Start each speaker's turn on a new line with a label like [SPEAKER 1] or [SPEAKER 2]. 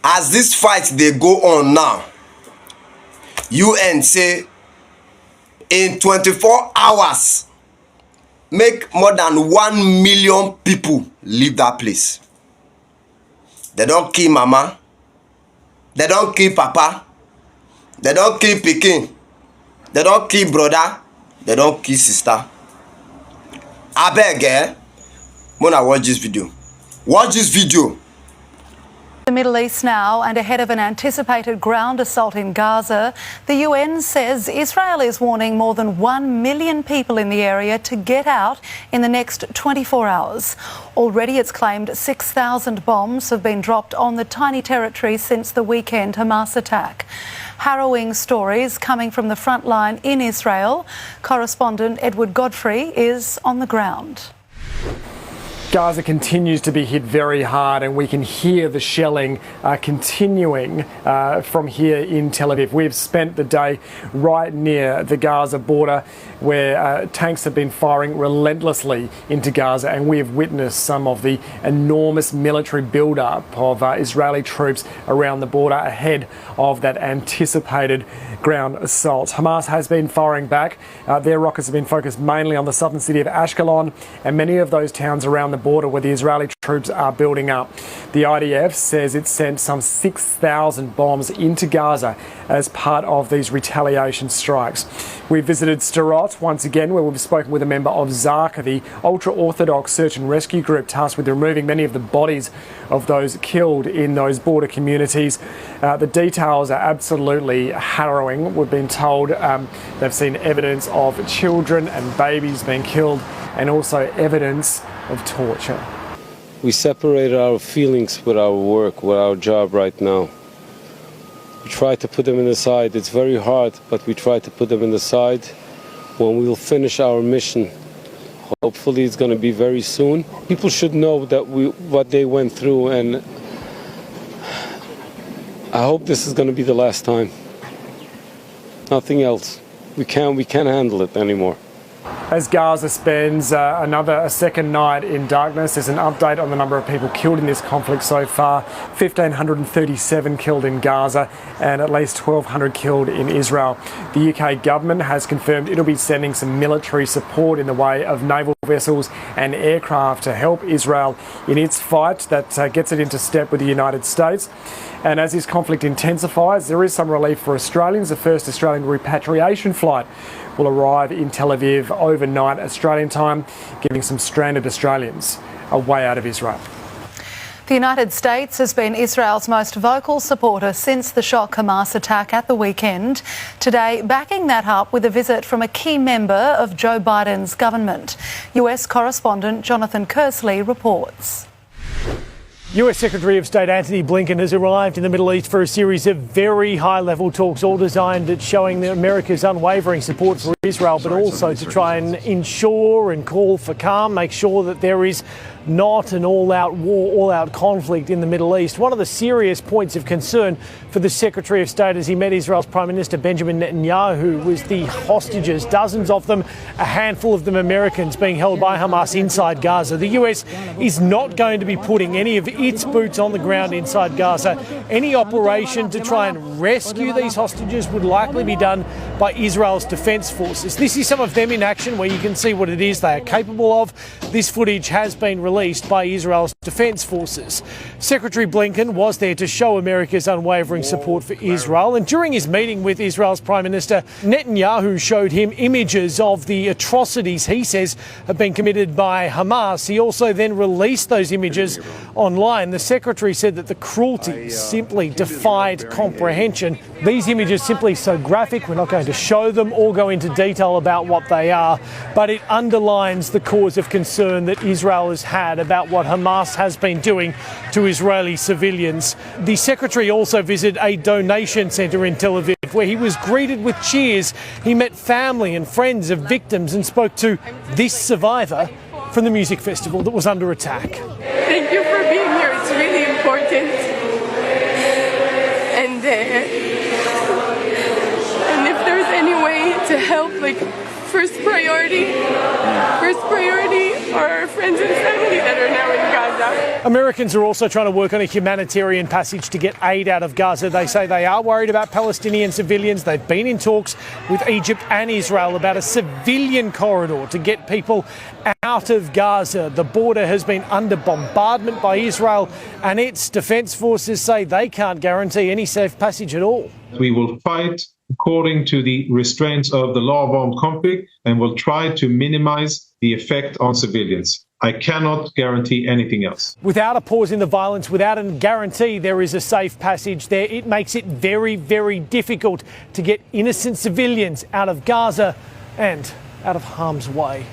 [SPEAKER 1] as this fight they go on now, UN say in 24 hours make more than 1 million people leave that place. They don't kill mama, they don't kill papa, they don't kill pikin, they don't kill brother, they don't kill sister. Abeg, Mona, watch this video. Watch this video.
[SPEAKER 2] The Middle East now, and ahead of an anticipated ground assault in Gaza, the UN says Israel is warning more than 1 million people in the area to get out in the next 24 hours. Already it's claimed 6,000 bombs have been dropped on the tiny territory since the weekend Hamas attack. Harrowing stories coming from the front line in Israel. Correspondent Edward Godfrey is on the ground.
[SPEAKER 3] Gaza continues to be hit very hard, and we can hear the shelling continuing from here in Tel Aviv. We've spent the day right near the Gaza border where tanks have been firing relentlessly into Gaza, and we have witnessed some of the enormous military build-up of Israeli troops around the border ahead of that anticipated ground assault. Hamas has been firing back. Their rockets have been focused mainly on the southern city of Ashkelon and many of those towns around the border where the Israeli troops are building up. The IDF says it sent some 6,000 bombs into Gaza as part of these retaliation strikes. We visited Sderot once again, where we've spoken with a member of Zaka, the ultra-Orthodox search and rescue group tasked with removing many of the bodies of those killed in those border communities. The details are absolutely harrowing. We've been told they've seen evidence of children and babies being killed, and also evidence of torture.
[SPEAKER 4] We separate our feelings with our work, with our job right now. We try to put them in the side. It's very hard, but we try to put them in the side. When we will finish our mission, hopefully it's going to be very soon. People should know that what they went through, and I hope this is going to be the last time. Nothing else. We can't handle it anymore.
[SPEAKER 3] As Gaza spends a second night in darkness, there's an update on the number of people killed in this conflict so far. 1,537 killed in Gaza and at least 1,200 killed in Israel. The UK government has confirmed it'll be sending some military support in the way of naval vessels and aircraft to help Israel in its fight that gets it into step with the United States. And as this conflict intensifies, there is some relief for Australians. The first Australian repatriation flight will arrive in Tel Aviv overnight Australian time, giving some stranded Australians a way out of Israel.
[SPEAKER 2] The United States has been Israel's most vocal supporter since the shock Hamas attack at the weekend. Today, backing that up with a visit from a key member of Joe Biden's government. US correspondent Jonathan Kersley reports.
[SPEAKER 5] US Secretary of State Antony Blinken has arrived in the Middle East for a series of very high-level talks, all designed at showing America's unwavering support for Israel, but also to try and ensure and call for calm, make sure that there is not an all-out war, all-out conflict in the Middle East. One of the serious points of concern for the Secretary of State as he met Israel's Prime Minister Benjamin Netanyahu was the hostages, dozens of them, a handful of them Americans, being held by Hamas inside Gaza. The US is not going to be putting any of its boots on the ground inside Gaza. Any operation to try and rescue these hostages would likely be done by Israel's defence forces. This is some of them in action where you can see what it is they are capable of. This footage has been released by Israel's defence forces. Secretary Blinken was there to show America's unwavering support for Israel, and during his meeting with Israel's Prime Minister, Netanyahu showed him images of the atrocities he says have been committed by Hamas. He also then released those images online. The Secretary said that the cruelty simply defied comprehension. These images simply so graphic, we're not going to show them or go into detail about what they are, but it underlines the cause of concern that Israel has had about what Hamas has been doing to Israeli civilians. The Secretary also visited a donation centre in Tel Aviv where he was greeted with cheers. He met family and friends of victims and spoke to this survivor from the music festival that was under attack.
[SPEAKER 6] Thank you for being here. It's really important. And if there's any way to help, like first priority for our friends and family that are now in Gaza.
[SPEAKER 5] Americans are also trying to work on a humanitarian passage to get aid out of Gaza. They say they are worried about Palestinian civilians. They've been in talks with Egypt and Israel about a civilian corridor to get people out of Gaza. The border has been under bombardment by Israel, and its defence forces say they can't guarantee any safe passage at all.
[SPEAKER 7] We will fight according to the restraints of the law of armed conflict and will try to minimize the effect on civilians. I cannot guarantee anything else.
[SPEAKER 5] Without a pause in the violence, without a guarantee there is a safe passage there, it makes it very, very difficult to get innocent civilians out of Gaza and out of harm's way.